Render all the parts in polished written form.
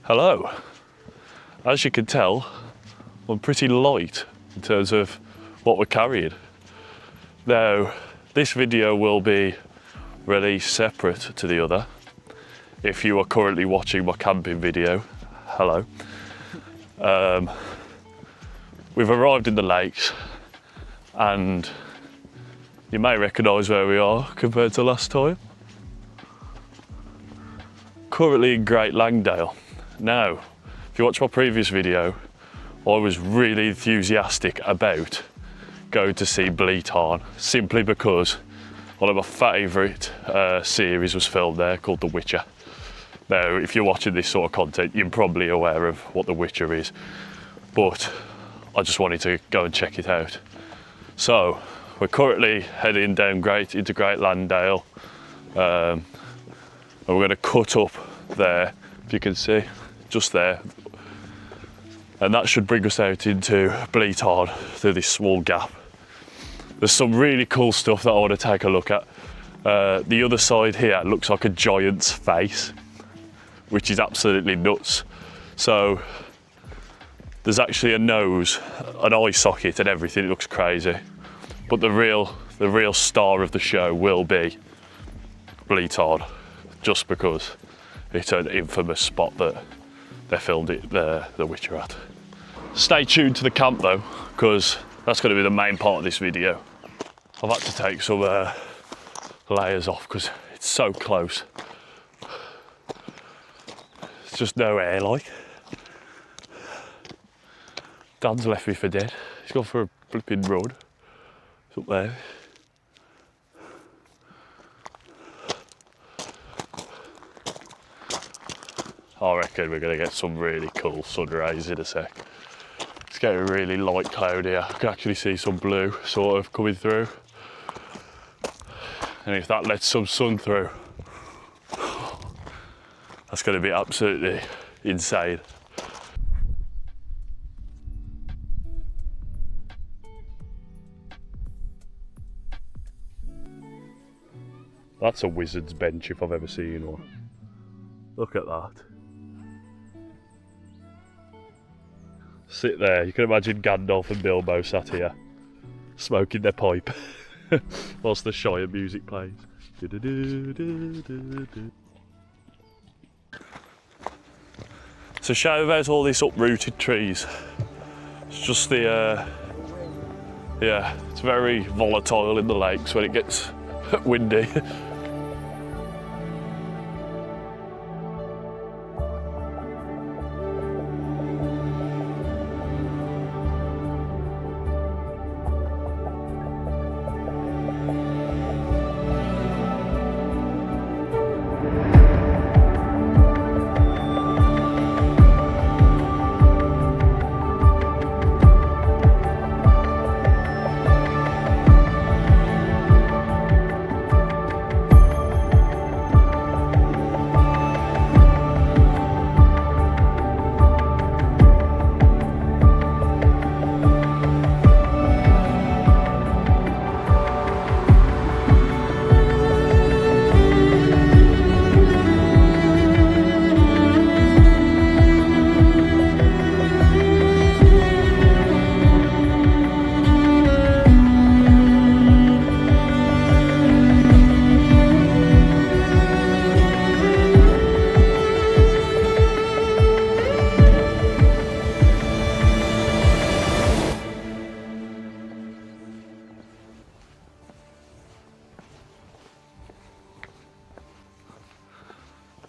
Hello. As you can tell, I'm pretty light in terms of what we're carrying. Now, this video will be released separate to the other. If you are currently watching my camping video, hello. We've arrived in the lakes and you may recognise where we are compared to last time. Currently in Great Langdale. Now, if you watch my previous video, I was really enthusiastic about going to see Bleetarn, simply because one of my favourite series was filmed there called The Witcher. Now, if you're watching this sort of content, you're probably aware of what The Witcher is, but I just wanted to go and check it out. So, we're currently heading down into Great Langdale, and we're going to cut up there, if you can see, just there. And that should bring us out into Bleetarn through this small gap. There's some really cool stuff that I want to take a look at. The other side here looks like a giant's face, which is absolutely nuts. So there's actually a nose, an eye socket and everything. It looks crazy. But the real star of the show will be Bleetarn, just because it's an infamous spot that they filmed The Witcher at. Stay tuned to the camp though, because that's going to be the main part of this video. I've had to take some layers off because it's so close. It's just no air like. Dan's left me for dead. He's gone for a flipping run. It's up there. I reckon we're going to get some really cool sun rays in a sec. It's getting really light cloud here. I can actually see some blue sort of coming through. And if that lets some sun through, that's going to be absolutely insane. That's a wizard's bench if I've ever seen one. Look at that. Sit there, you can imagine Gandalf and Bilbo sat here, smoking their pipe, whilst the Shire music plays. It's a shame about all these uprooted trees. It's just the, yeah, it's very volatile in the lakes when it gets windy.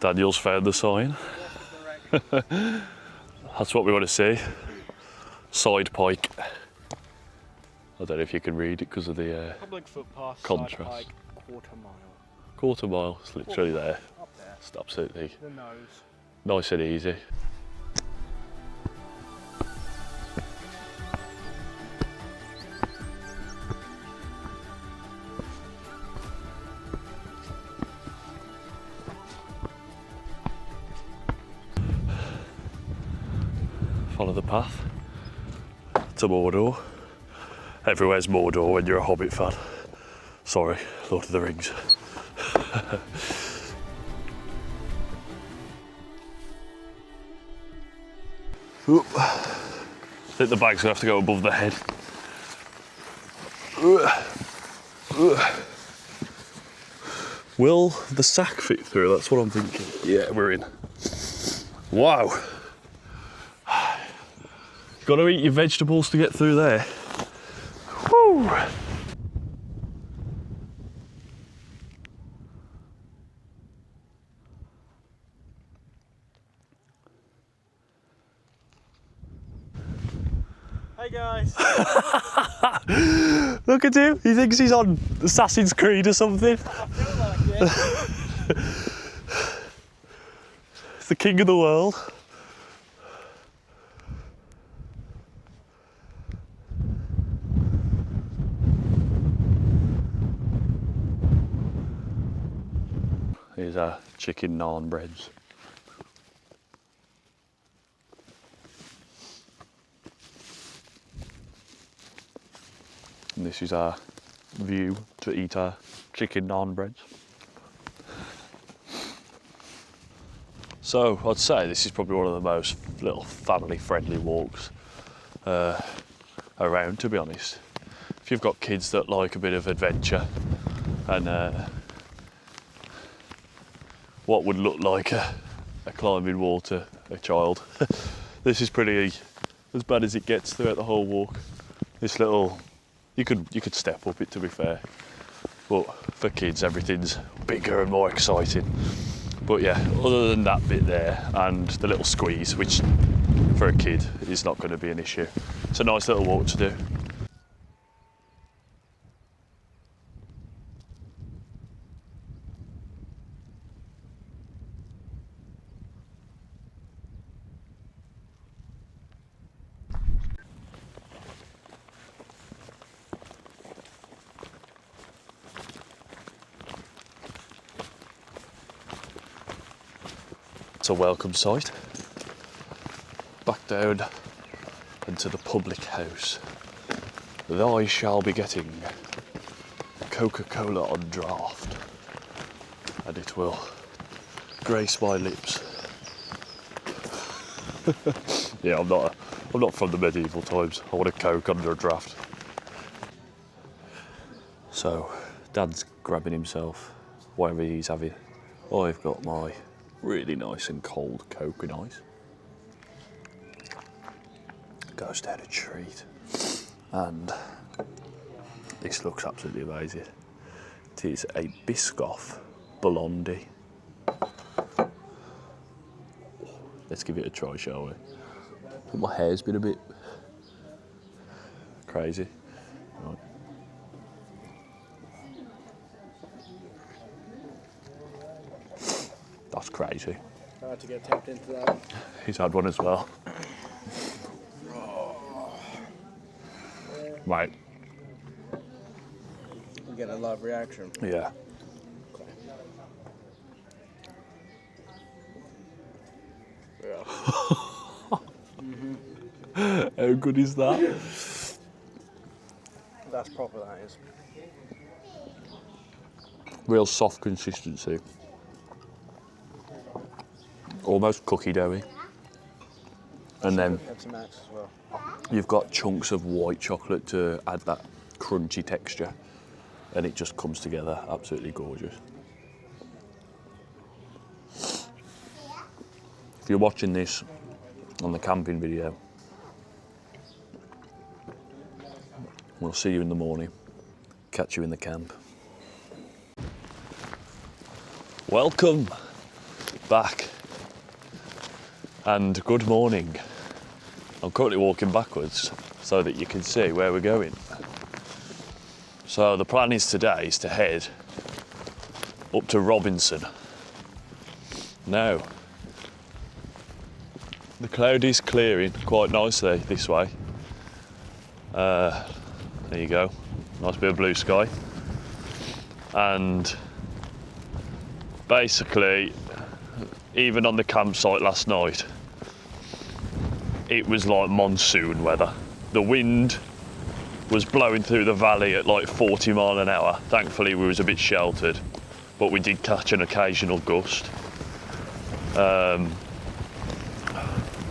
Daniel's found the sign. That's what we want to see. Side pike. I don't know if you can read it because of the public footpath, contrast. side pike, quarter mile. Quarter mile, it's literally there. Up there. It's absolutely The nose. nice and easy. Follow the path to Mordor. Everywhere's Mordor when you're a Hobbit fan. Sorry, Lord of the Rings. I think the bag's gonna have to go above the head. Will the sack fit through? That's what I'm thinking. Yeah, we're in. Wow. Got to eat your vegetables to get through there. Woo. Hey guys! Look at him, he thinks he's on Assassin's Creed or something. I feel like it. It's the king of the world. Here's our chicken naan breads. And this is our view to eat our chicken naan breads. So I'd say this is probably one of the most little family friendly walks around, to be honest. If you've got kids that like a bit of adventure and what would look like a climbing wall to a child, this is pretty as bad as it gets throughout the whole walk. This little, you could step up it, to be fair, but for kids everything's bigger and more exciting. But yeah, other than that bit there and the little squeeze, which for a kid is not going to be an issue, it's a nice little walk to do. It's a welcome sight. Back down into the public house. I shall be getting Coca-Cola on draft, and it will grace my lips. Yeah, I'm not from the medieval times. I want a Coke under a draft. So, Dad's grabbing himself whatever he's having. I've got my really nice and cold Coke and ice. Goes down a treat. And this looks absolutely amazing. It is a Biscoff Blondie. Let's give it a try, shall we? I think my hair's been a bit crazy. Right. That's crazy. Hard to get tapped into that. He's had one as well. Right. You get a live reaction. Yeah. Yeah. How good is that? That's proper, that is. Real soft consistency. Almost cookie doughy. And then Pepsi Max as well. you've got chunks of white chocolate to add that crunchy texture, and it just comes together absolutely gorgeous. If you're watching this on the camping video, we'll see you in the morning. Catch you in the camp. Welcome back and good morning. I'm currently walking backwards so that you can see where we're going. So the plan is today is to head up to Robinson. Now, the cloud is clearing quite nicely this way. There you go, nice bit of blue sky. And basically, even on the campsite last night, it was like monsoon weather. The wind was blowing through the valley at like 40 miles an hour. Thankfully we was a bit sheltered, but we did catch an occasional gust.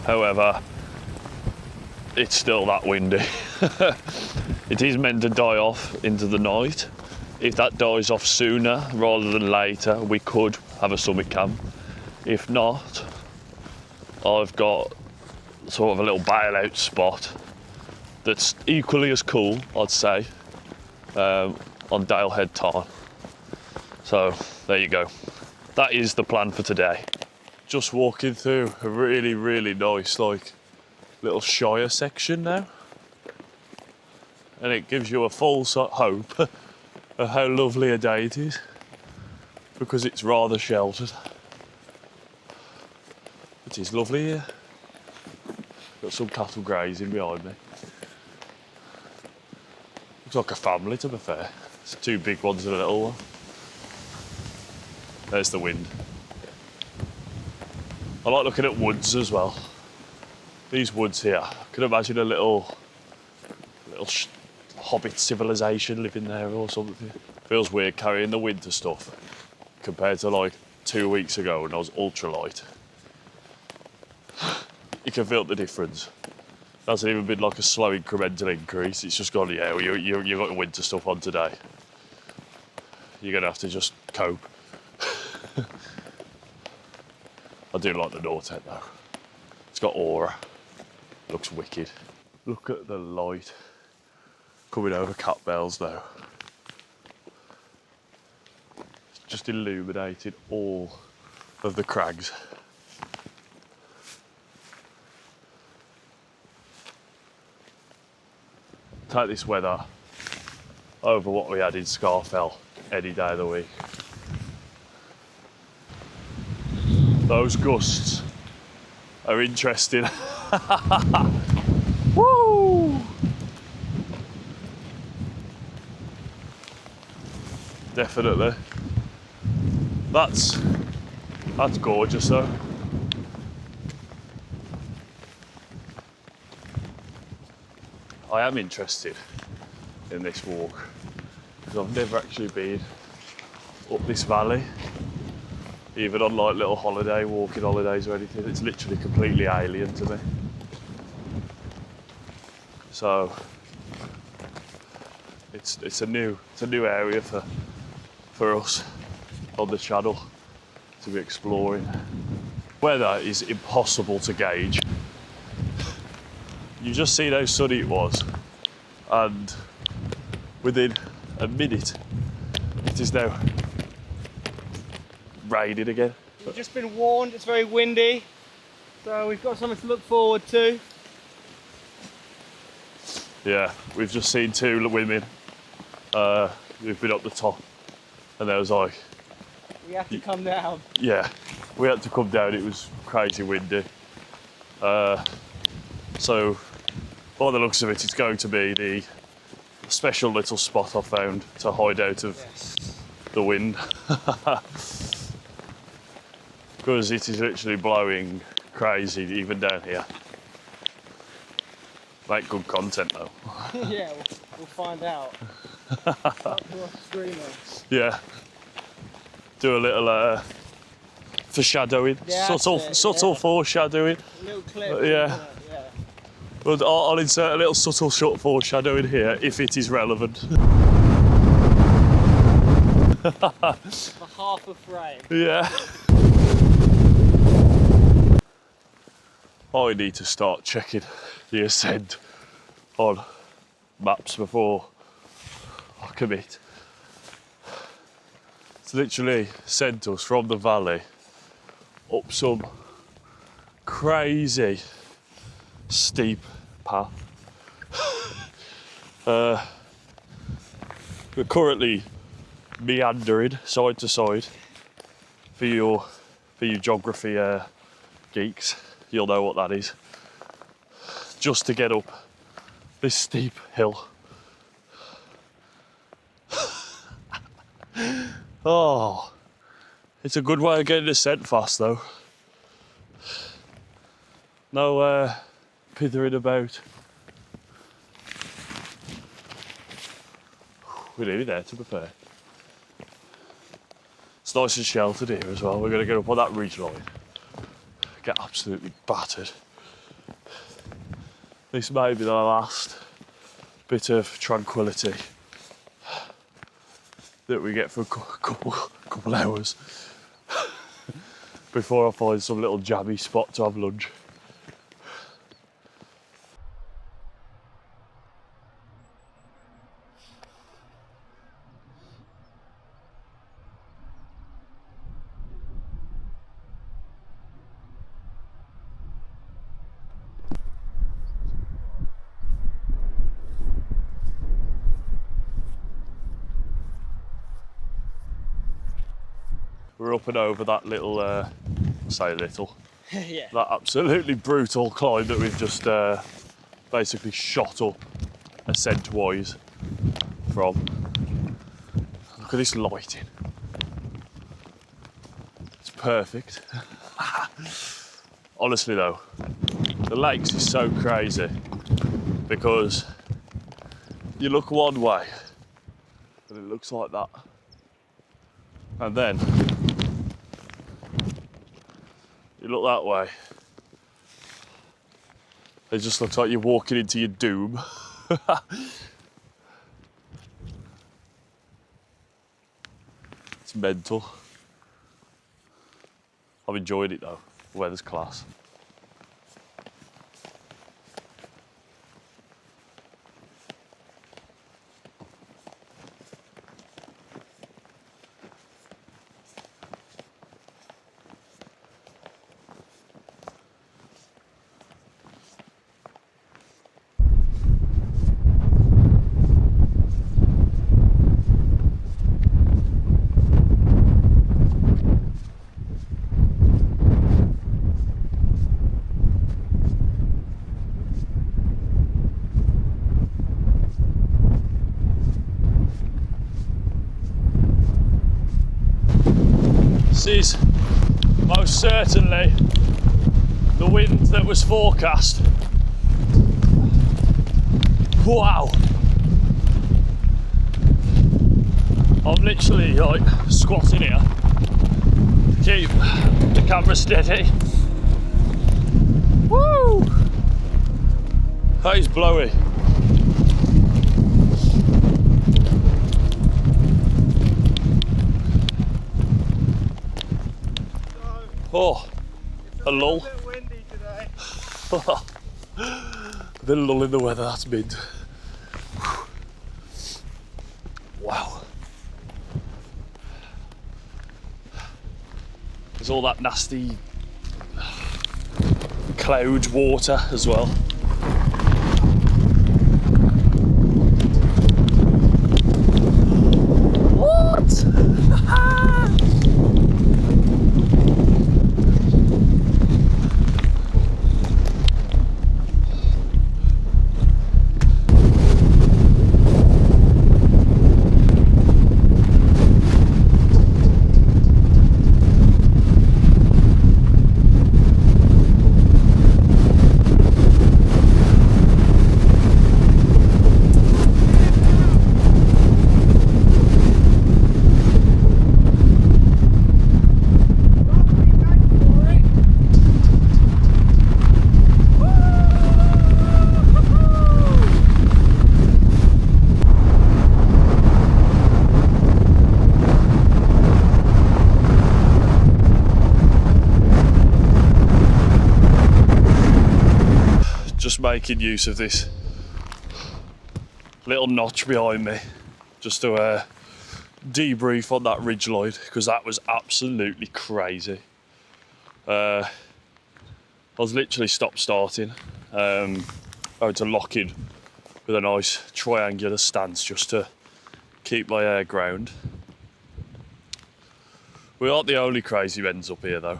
However, it's still that windy. It is meant to die off into the night. If that dies off sooner rather than later, we could have a summit camp. If not, I've got sort of a little bailout spot that's equally as cool, I'd say, on Dale Head Tarn. So there you go. That is the plan for today. Just walking through a really, really nice, like, little shire section now. And it gives you a false hope of how lovely a day it is, because it's rather sheltered. It is lovely here. Got some cattle grazing behind me. Looks like a family, to be fair. It's two big ones and a little one. There's the wind. I like looking at woods as well. These woods here, I can imagine a little hobbit civilization living there or something. Feels weird carrying the winter stuff compared to like 2 weeks ago when I was ultralight. You can feel the difference. It hasn't even been like a slow incremental increase. It's just gone, yeah, you've got the winter stuff on today. You're gonna have to just cope. I do like the Nortet though. It's got aura. Looks wicked. Look at the light coming over Cat Bells now. It's just illuminated all of the crags. Take this weather over what we had in Scarfell any day of the week. Those gusts are interesting. Woo! Definitely. That's gorgeous though. I am interested in this walk because I've never actually been up this valley, even on like little walking holidays or anything. It's literally completely alien to me. So it's a new area for us on the channel to be exploring. Weather is impossible to gauge. You just seen how sunny it was, and within a minute it is now raining again. We've just been warned it's very windy, so we've got something to look forward to. Yeah, we've just seen two women who've been up the top, and they was like, We have to come down. yeah, we had to come down. It was crazy windy. So by the looks of it, it's going to be the special little spot I found to hide out of the wind. Because it is literally blowing crazy even down here. Make good content though. Yeah, we'll find out. Up to our streamer. Yeah. Do a little foreshadowing, Yeah, subtle foreshadowing. A little clip. Yeah. But I'll insert a little subtle short foreshadowing here if it is relevant. For half a frame. Yeah. I need to start checking the ascent on maps before I commit. It's literally sent us from the valley up some crazy steep path. We're currently meandering side to side. For you geography geeks, you'll know what that is. Just to get up this steep hill. Oh, it's a good way of getting the scent fast though. No pithering about. We're nearly there, to be fair. It's nice and sheltered here as well. We're going to get up on that ridge line. Get absolutely battered. this may be the last bit of tranquility that we get for a couple hours before I find some little jammy spot to have lunch. We're up and over that little, say little, Yeah. that absolutely brutal climb that we've just basically shot up ascent-wise from. Look at this lighting. It's perfect. Honestly though, the lakes is so crazy because you look one way and it looks like that. And then you look that way, it just looks like you're walking into your doom. It's mental. I've enjoyed it though, the weather's class. This is most certainly the wind that was forecast. Wow! I'm literally like squatting here to keep the camera steady. Woo! That is blowy. Oh, a lull. It's a bit windy today. A bit of lull in the weather, that's mint. Wow. There's all that nasty cloud water as well. What? Just making use of this little notch behind me just to debrief on that ridgeline because that was absolutely crazy. I was literally stop-starting, going to lock in with a nice triangular stance just to keep my air ground. We aren't the only crazy bends up here though.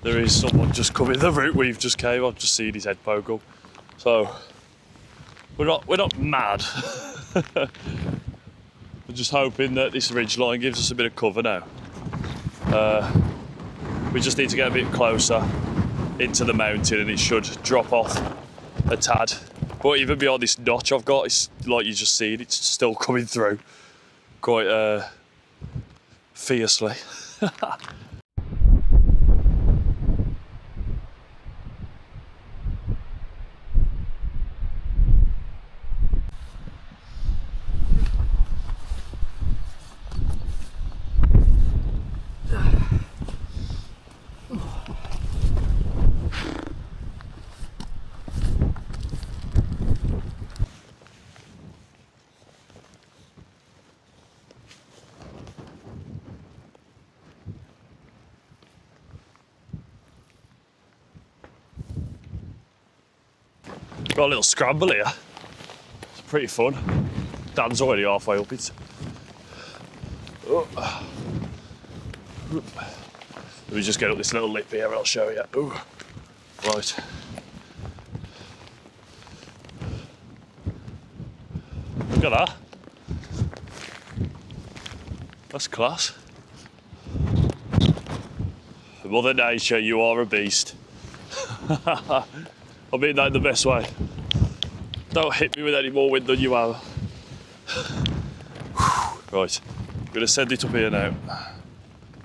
There is someone just coming the route we've just came. I've just seen his head poke up. So we're not mad. We're just hoping that this ridgeline gives us a bit of cover now. We just need to get a bit closer into the mountain and it should drop off a tad. But even beyond this notch I've got, it's like you just seen, it's still coming through quite fiercely. Got a little scramble here. It's pretty fun. Dan's already halfway up it. Oh. Let me just get up this little lip here and I'll show you. Ooh. Right. Look at that. That's class. Mother Nature, you are a beast. I mean that in the best way. Don't hit me with any more wind than you have. Right, I'm gonna send it up here now.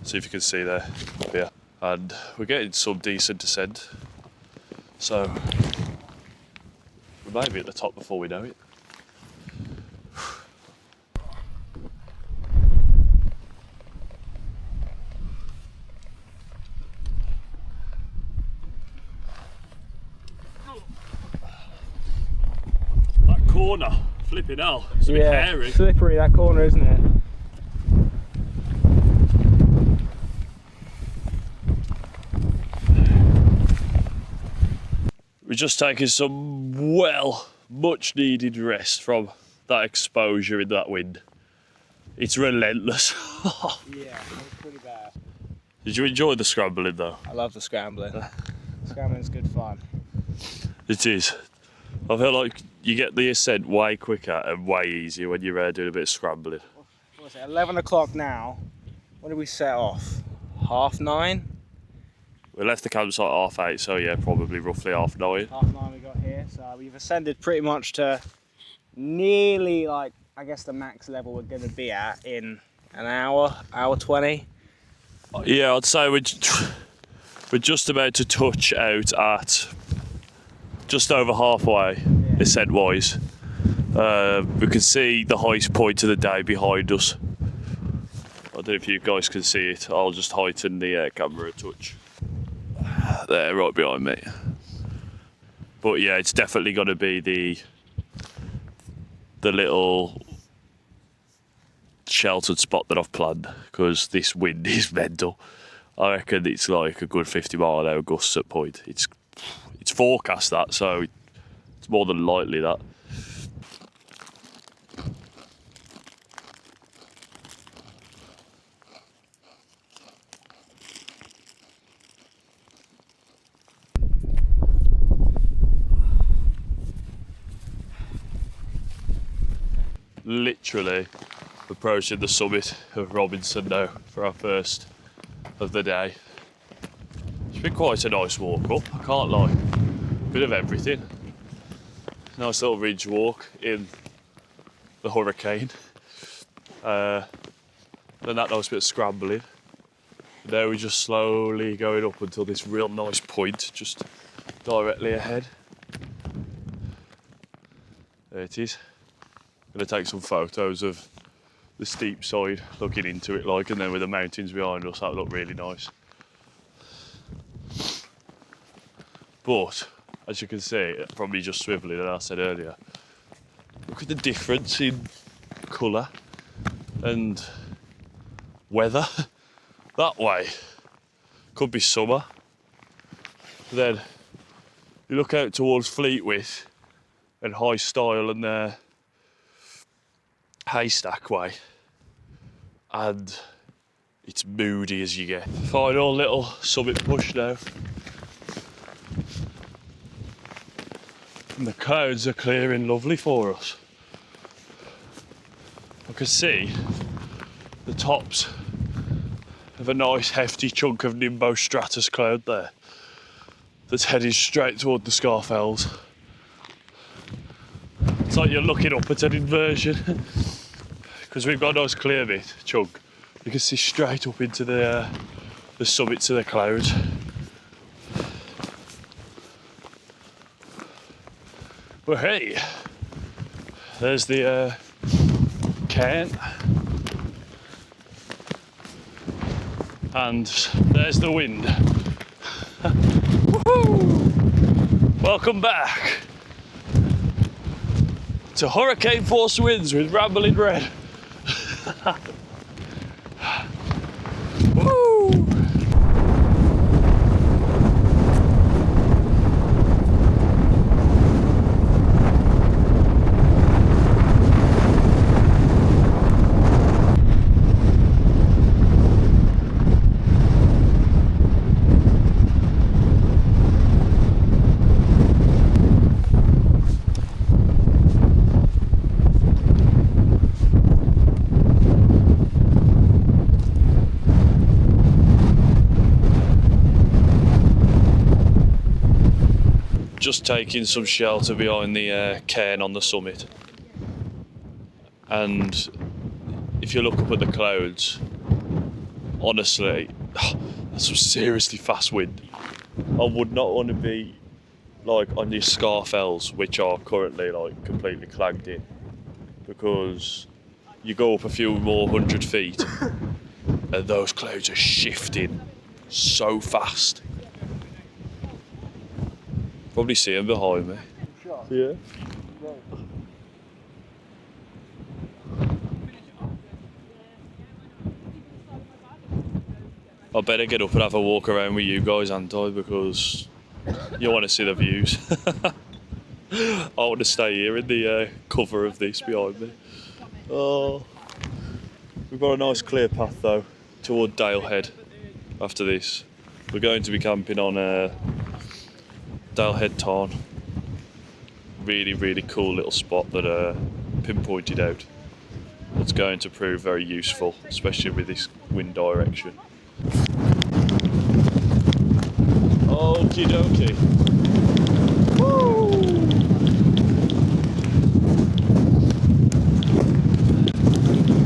See if you can see there, up here. And we're getting some decent descent. So, we might be at the top before we know it. That corner, flipping hell, it's a bit hairy. Slippery that corner, isn't it? We're just taking some much needed rest from that exposure in that wind. It's relentless. Yeah, it's pretty bad. Did you enjoy the scrambling though? I love the scrambling. Scrambling's good fun. It is. I feel like you get the ascent way quicker and way easier when you're doing a bit of scrambling. What was it, 11 o'clock now? When did we set off? 9:30? We left the campsite at 8:30, so yeah, probably roughly 9:30. 9:30 we got here, so we've ascended pretty much to nearly, like, I guess the max level we're going to be at in an hour 20. Yeah, I'd say we're just about to touch out at just over halfway, ascent wise. We can see the highest point of the day behind us. I don't know if you guys can see it. I'll just heighten the camera a touch. There, right behind me. But yeah, it's definitely going to be the little sheltered spot that I've planned, because this wind is mental. I reckon it's like a good 50 mile an hour gusts at point. It's forecast that, so it's more than likely that. Literally approaching the summit of Robinson now for our first of the day. It's been quite a nice walk up, I can't lie. Bit of everything. Nice little ridge walk in the hurricane. Then that nice bit of scrambling. Now we're just slowly going up until this real nice point just directly ahead. There it is. Going to take some photos of the steep side, looking into it like, and then with the mountains behind us, that would look really nice. But as you can see, from me just swivelling, and I said earlier, look at the difference in colour and weather. That way could be summer. Then you look out towards Fleetwith and High Style and Haystack way, and it's moody as you get. Final little summit push now. And the clouds are clearing lovely for us. I can see the tops of a nice hefty chunk of nimbostratus cloud there that's heading straight toward the Scaffells. It's like you're looking up at an inversion. Because we've got a nice clear bit, chunk. You can see straight up into the summits of the clouds. But hey, there's the cairn. And there's the wind. Woohoo! Welcome back to hurricane force winds with Rambling Red. Woo! just taking some shelter behind the cairn on the summit, and if you look up at the clouds, honestly, that's some seriously fast wind. I would not want to be like on these Scarfells, which are currently like completely clagged in, because you go up a few more 100 feet and those clouds are shifting so fast. Probably see them behind me. Yeah. I better get up and have a walk around with you guys, ain't I? Because you want to see the views. I want to stay here in the cover of this behind me. Oh, we've got a nice clear path though toward Dale Head. After this, we're going to be camping on Dale Head Tarn. Really cool little spot that pinpointed out. It's going to prove very useful, especially with this wind direction. Okie dokie. Woo!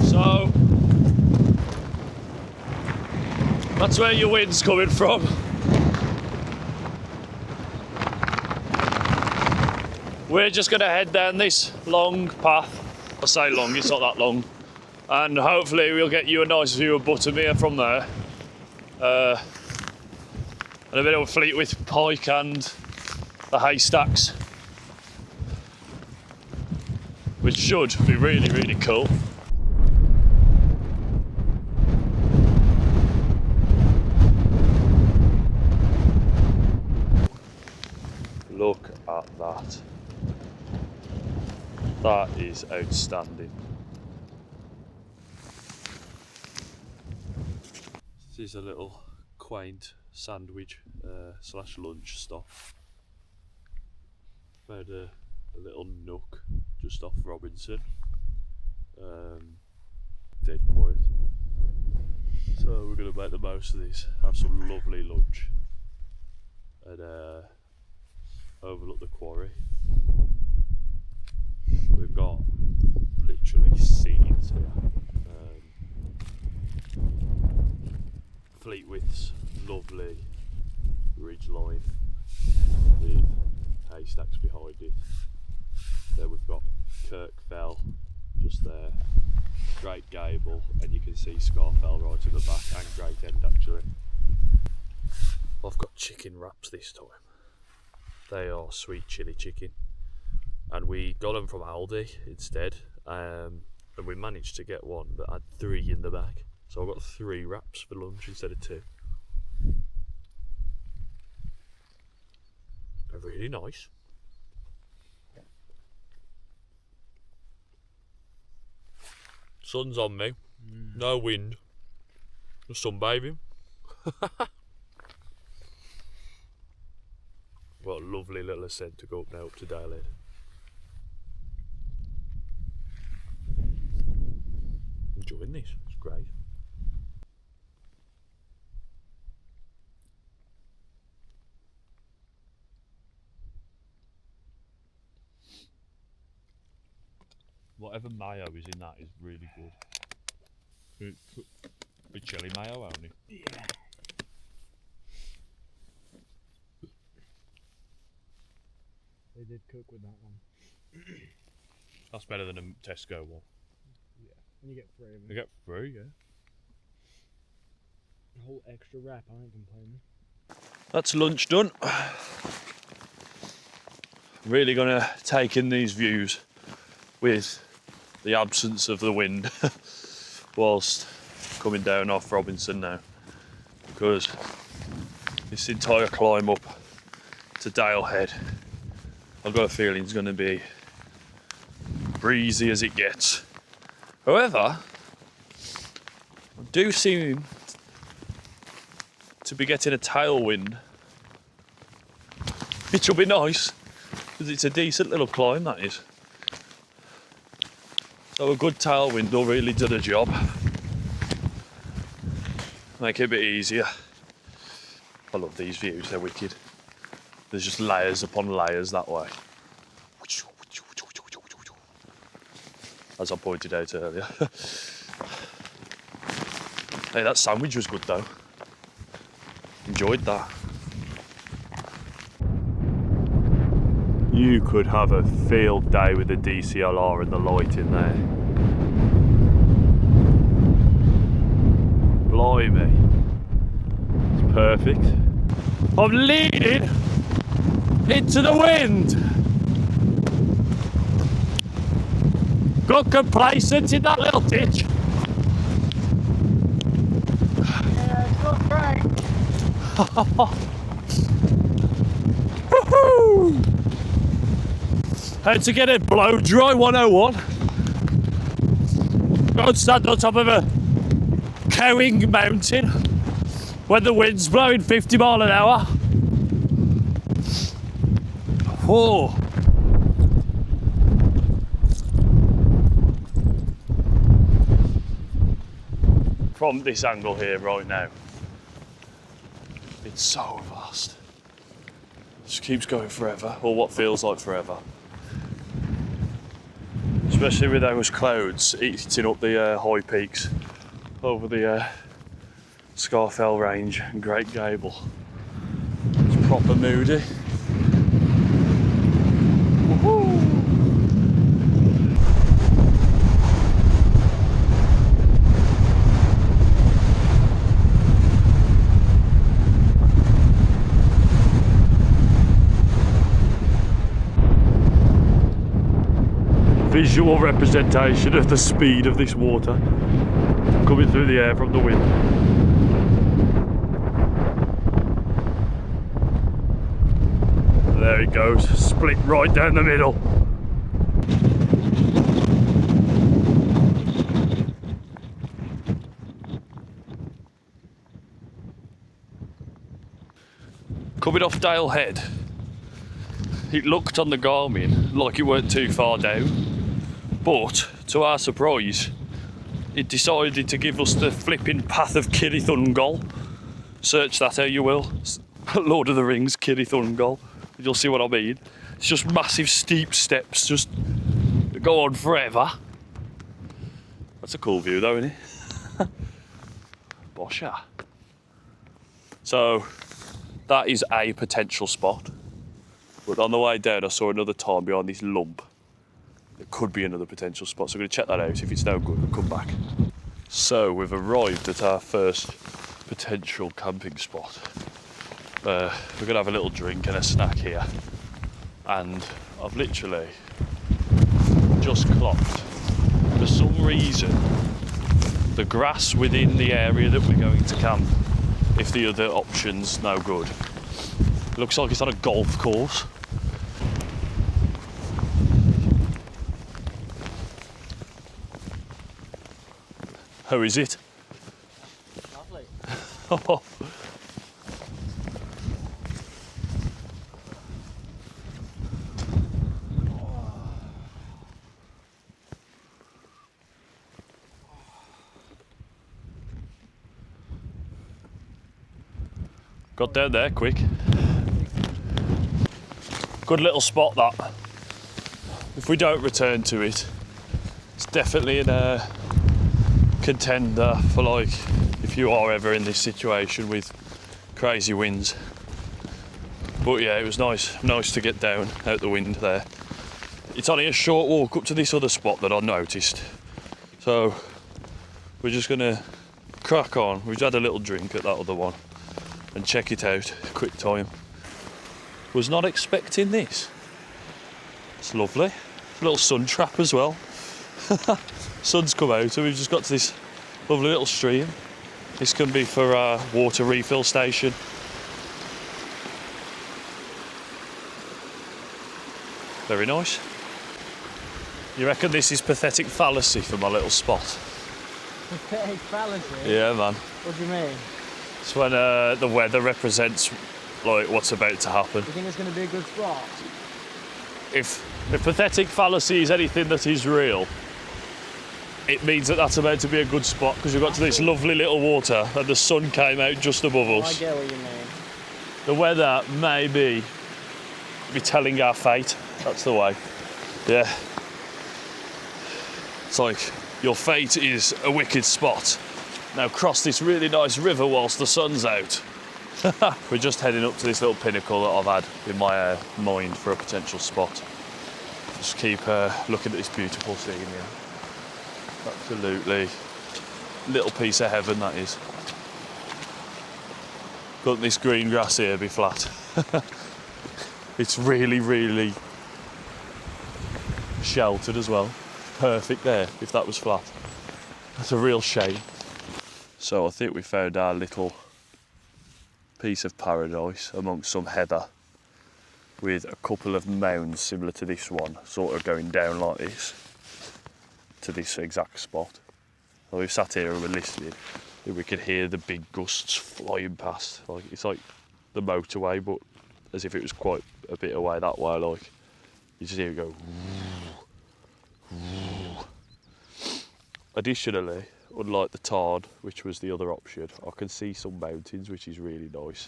So that's where your wind's coming from. We're just going to head down this long path. I say long, it's not that long. And hopefully we'll get you a nice view of Buttermere from there. And a bit of Fleetwith Pike and the haystacks, which should be really cool. Look at that. That is outstanding. This is a little quaint sandwich slash lunch stop. Found a little nook just off Robinson. Dead quiet. So we're going to make the most of this, have some lovely lunch and overlook the quarry. We've got literally scenes here. Fleetwith's lovely ridge line with haystacks behind it. Then we've got Kirkfell just there, Great Gable, and you can see Scarfell right at the back, and Great End actually. I've got chicken wraps this time. They are sweet chilli chicken, and we got them from Aldi instead, and we managed to get one that had 3 in the bag. So I got 3 wraps for lunch instead of 2. They're really nice. Sun's on me, no wind, just sunbathing. What a lovely little ascent to go up now up to Dale Head. Enjoying this, it's great. Whatever mayo is in that is really good. With chili mayo only. Yeah. They did cook with that one. That's better than a Tesco one. Yeah, and you get 3 of them. You get 3, yeah. A whole extra wrap, I ain't complaining. That's lunch done. Really gonna take in these views with the absence of the wind whilst coming down off Robinson now, because this entire climb up to Dale Head, I've got a feeling it's going to be breezy as it gets. However, I do seem to be getting a tailwind, which will be nice because it's a decent little climb, that is. So a good tailwind will really do the job. Make it a bit easier. I love these views, they're wicked. There's just layers upon layers that way. As I pointed out earlier. Hey, that sandwich was good though. Enjoyed that. You could have a field day with the DCLR and the light in there. Blimey. It's perfect. I'm leaning into the wind. Got complacent in that little ditch. Yeah, it's not great. Woohoo! How to get it blow dry 101. Go stand on top of a cowing mountain when the wind's blowing 50 miles an hour. Whoa. From this angle here right now, it's so vast. Just keeps going forever, or what feels like forever. Especially with those clouds eating up the high peaks over the Scarfell Range and Great Gable. It's proper moody. Woohoo! Visual representation of the speed of this water coming through the air from the wind. There it goes, split right down the middle. Coming off Dale Head, it looked on the Garmin like it weren't too far down. But, to our surprise, it decided to give us the flipping path of Kirithungol. Search that how you will. Lord of the Rings, Kirithungol. You'll see what I mean. It's just massive steep steps, just go on forever. That's a cool view though, isn't it? Bosha. So, that is a potential spot. But on the way down, I saw another time behind this lump. There could be another potential spot, so I'm going to check that out. If it's no good, I'll come back. So we've arrived at our first potential camping spot. We're going to have a little drink and a snack here. And I've literally just clocked, for some reason, the grass within the area that we're going to camp, if the other option's no good. It looks like it's on a golf course. How is it? Lovely. Oh. Got down there quick. Good little spot that. If we don't return to it, it's definitely in a contender for, like, if you are ever in this situation with crazy winds. But yeah, it was nice to get down out the wind there. It's only a short walk up to this other spot that I noticed, so we're just gonna crack on. We've had a little drink at that other one and check it out quick time. Was not expecting this. It's lovely. A little sun trap as well. Sun's come out, so we've just got to this lovely little stream. This can be for our water refill station. Very nice. You reckon this is pathetic fallacy for my little spot? Pathetic fallacy? Yeah, man. What do you mean? It's when the weather represents like what's about to happen. You think it's going to be a good spot? If pathetic fallacy is anything that is real, it means that that's about to be a good spot because we've got to this lovely little water and the sun came out just above us. I get what you mean. The weather may be be telling our fate. That's the way. Yeah. It's like, your fate is a wicked spot. Now cross this really nice river whilst the sun's out. We're just heading up to this little pinnacle that I've had in my mind for a potential spot. Just keep looking at this beautiful scene here. Absolutely. Little piece of heaven, that is. Couldn't this green grass here be flat? It's really, really sheltered as well. Perfect there, if that was flat. That's a real shame. So I think we found our little piece of paradise amongst some heather with a couple of mounds similar to this one, sort of going down like this to this exact spot. So we've sat here and we're listening, and we could hear the big gusts flying past. Like, it's like the motorway, but as if it was quite a bit away that way. Like, you just hear it go. Additionally, unlike the Tarn, which was the other option, I can see some mountains, which is really nice.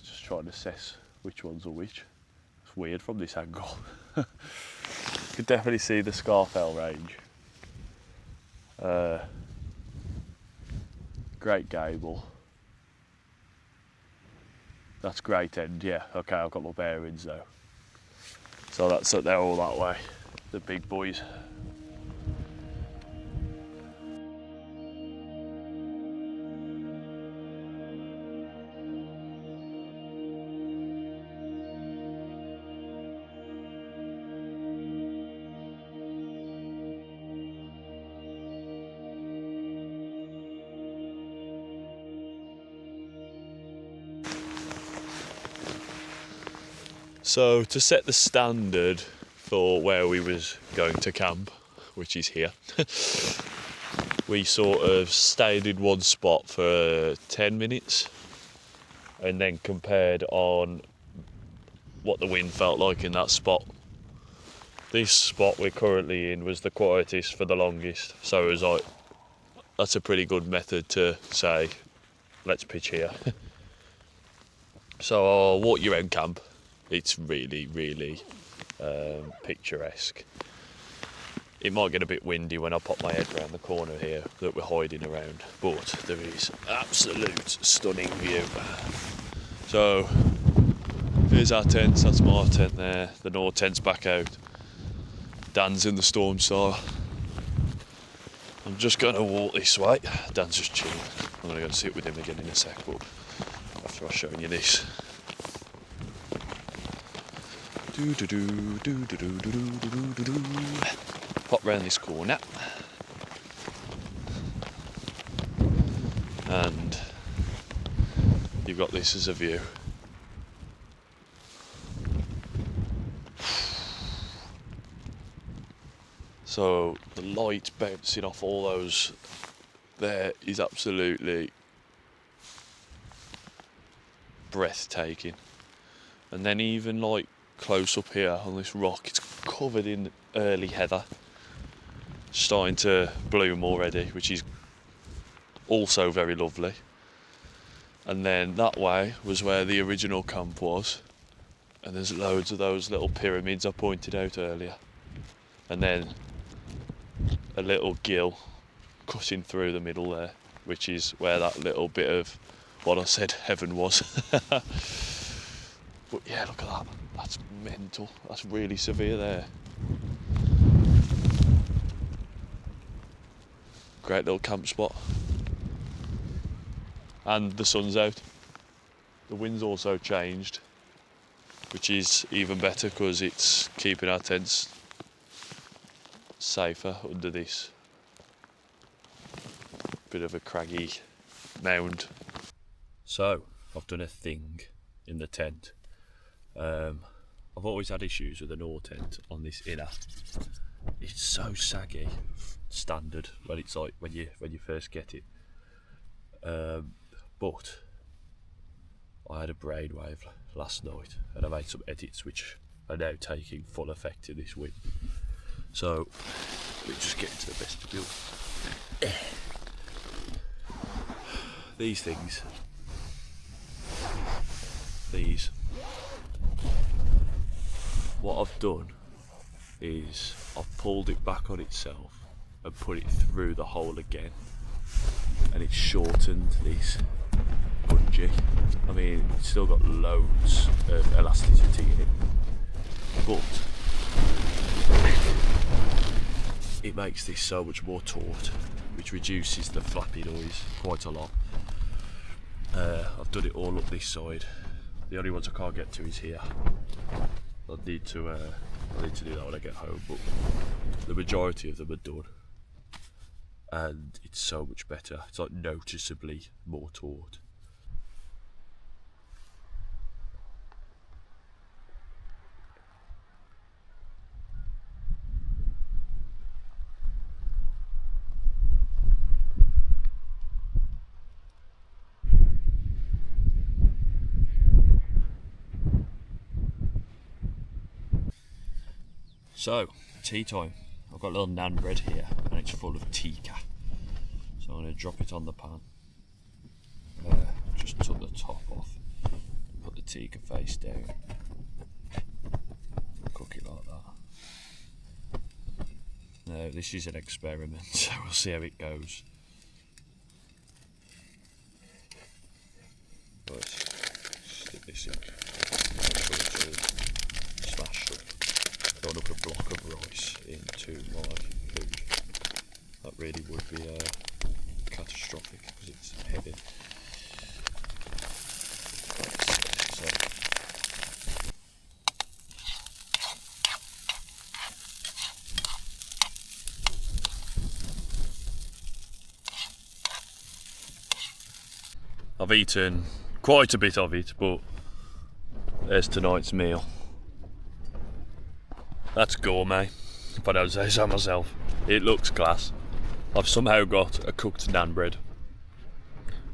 Just trying to assess which ones are which. It's weird from this angle. You can definitely see the Scarfell range. Great Gable. That's Great End, yeah. Okay, I've got my bearings though. So that's they're all that way, the big boys. So to set the standard for where we was going to camp, which is here, we sort of stayed in one spot for 10 minutes and then compared on what the wind felt like in that spot. This spot we're currently in was the quietest for the longest, so it was like, that's a pretty good method to say, let's pitch here. So I'll walk you around camp. It's really, really picturesque. It might get a bit windy when I pop my head around the corner here that we're hiding around, but there is absolute stunning view. So here's our tents, that's my tent there, the North tent's back out. Dan's in the storm star. I'm just going to walk this way. Dan's just chilling. I'm going to go sit with him again in a sec, but after I've shown you this. Pop round this corner and you've got this as a view. So the light bouncing off all those there is absolutely breathtaking. And then even like close up here on this rock, it's covered in early heather, starting to bloom already, which is also very lovely. And then that way was where the original camp was, and there's loads of those little pyramids I pointed out earlier, and then a little gill cutting through the middle there, which is where that little bit of what I said heaven was. But yeah, look at that. That's mental. That's really severe there. Great little camp spot. And the sun's out. The wind's also changed, which is even better because it's keeping our tents safer under this bit of a craggy mound. So, I've done a thing in the tent. I've always had issues with the North tent on this inner. It's so saggy, standard, when it's like when you first get it. But I had a brainwave last night and I made some edits which are now taking full effect in this wind. So let me just get into the vestibule. These things what I've done is I've pulled it back on itself and put it through the hole again, and it's shortened this bungee. I mean, it's still got loads of elasticity in it, but it makes this so much more taut, which reduces the flappy noise quite a lot. I've done it all up this side. The only ones I can't get to is here. I'll need to do that when I get home, but the majority of them are done, and it's so much better. It's like noticeably more taut. So, tea time. I've got a little naan bread here and it's full of tikka. So I'm going to drop it on the pan. Just took the top off, put the tikka face down, cook it like that. Now this is an experiment, so we'll see how it goes. Right, stick this in, make sure it's all smashed up. I don't want to put a block of rice into my food. That really would be catastrophic because it's heavy. I've eaten quite a bit of it, but there's tonight's meal. That's gourmet, if I don't say so myself. It looks class. I've somehow got a cooked naan bread.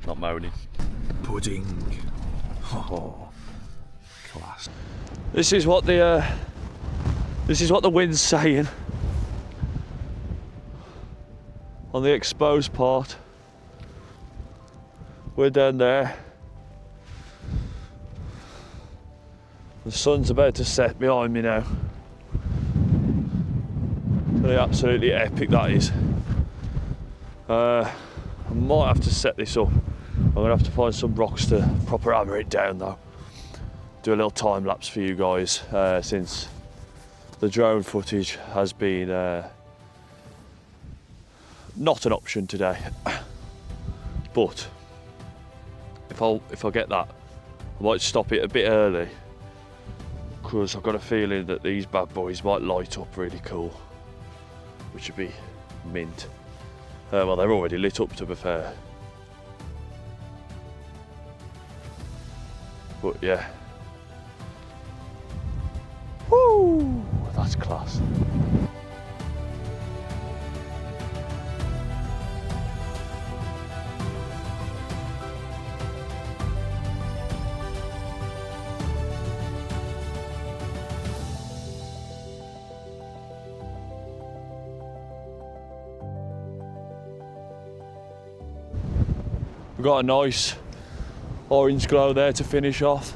Not moaning. Pudding. Oh, class. This is what the wind's saying on the exposed part. We're down there. The sun's about to set behind me now. Really absolutely epic that is. I might have to set this up. I'm gonna have to find some rocks to proper hammer it down though. Do a little time lapse for you guys since the drone footage has been not an option today. But if I get that, I might stop it a bit early because I've got a feeling that these bad boys might light up really cool, which would be mint. Well, they're already lit up to be fair. But yeah. Woo! That's class. We've got a nice orange glow there to finish off.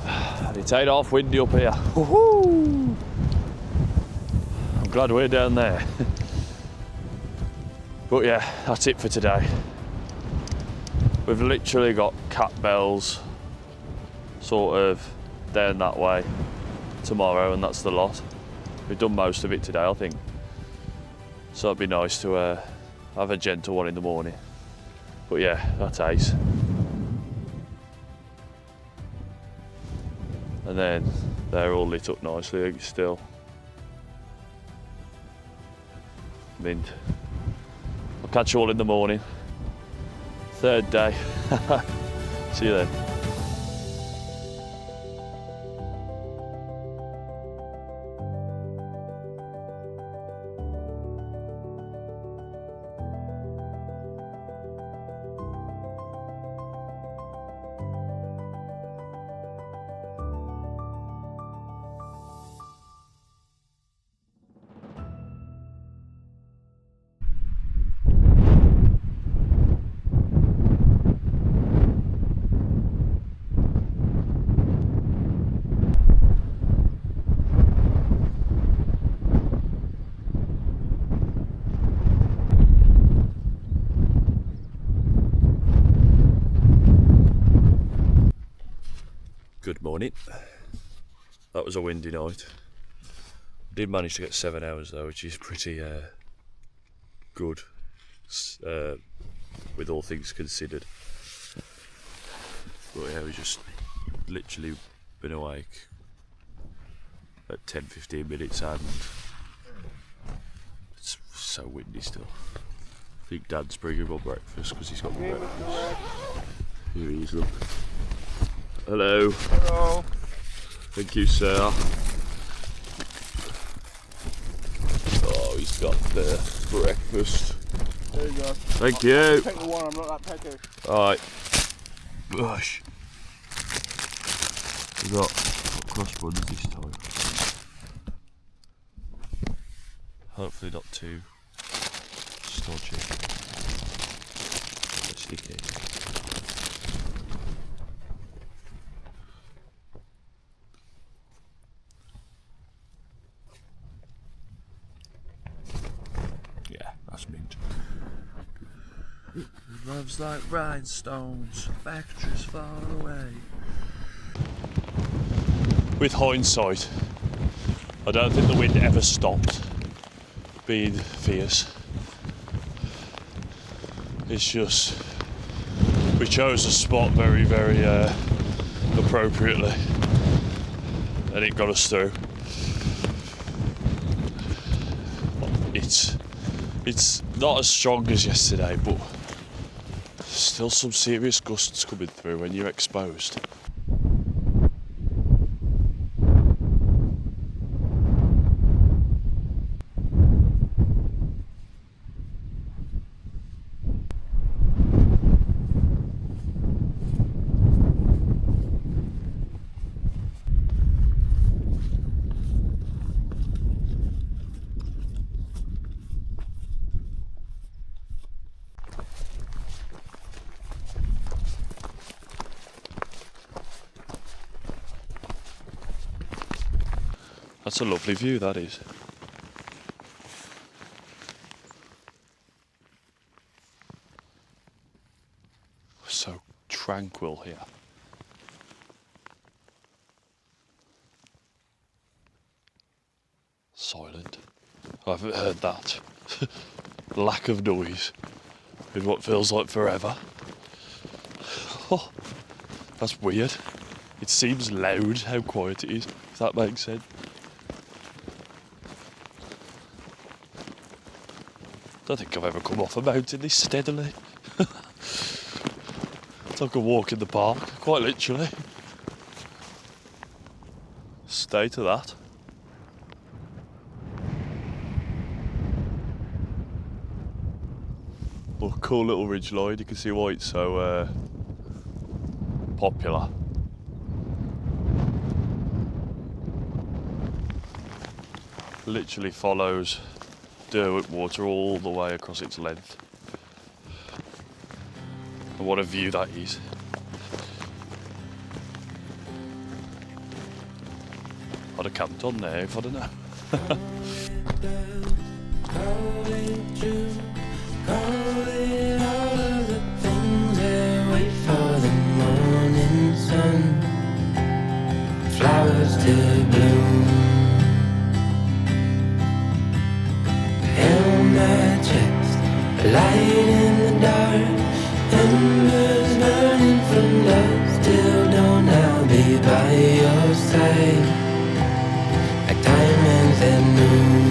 And it's ain't half windy up here. Woohoo! I'm glad we're down there. But yeah, that's it for today. We've literally got cat bells sort of down that way tomorrow, and that's the lot. We've done most of it today, I think. So it'd be nice to have a gentle one in the morning. But yeah, that's ace. And then they're all lit up nicely still. Mint. I'll catch you all in the morning. Third day. See you then. morning. That was a windy night. Did manage to get 7 hours though, which is pretty good with all things considered. But yeah, we just literally been awake at 10-15 minutes and it's so windy still. I think Dad's bringing up breakfast because he's got the breakfast. Here he is, look. Hello. Hello. Thank you, sir. Oh, he's got the breakfast. There you go. Thank you. Take the one, I'm not that picky. Alright. Gosh. We got cross buns this time. Hopefully not too stodgy. Or sticky. Yeah, that's mint. Love's like rhinestones, factories far away. With hindsight, I don't think the wind ever stopped being fierce. It's just, we chose a spot very, very appropriately and it got us through. It's not as strong as yesterday, but still some serious gusts coming through when you're exposed. That's a lovely view, that is. So tranquil here. Silent. I haven't heard that. Lack of noise in what feels like forever. Oh, that's weird. It seems loud how quiet it is, if that makes sense. I don't think I've ever come off a mountain this steadily. It's like a walk in the park, quite literally. Stay to that. Well, cool little ridge line, you can see why it's so popular. Literally follows Derwent water all the way across its length. And what a view that is. I'd have camped on there if I don't know. Flowers to bloom. My chest, a light in the dark, embers burning from dusk till dawn. I'll be by your side, like diamonds at noon.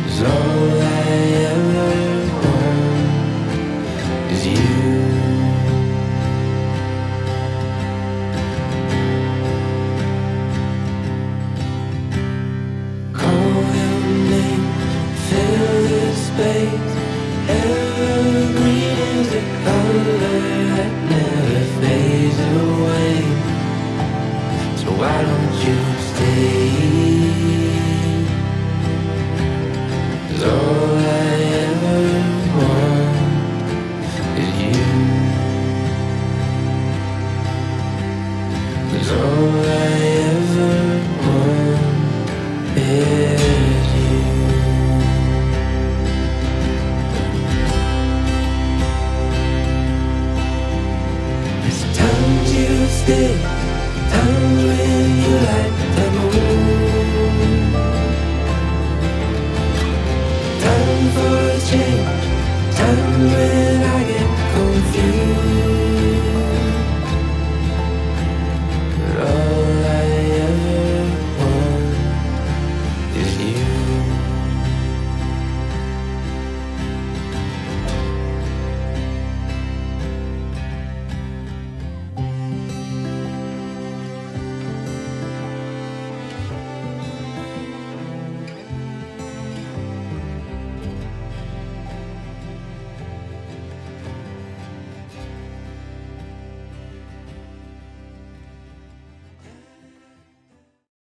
'Cause all I ever want is you. Evergreen is a color that never fades away. So why don't you stay? 'Cause all I ever want is you. 'Cause all I ever want is you. It's time. Times when I get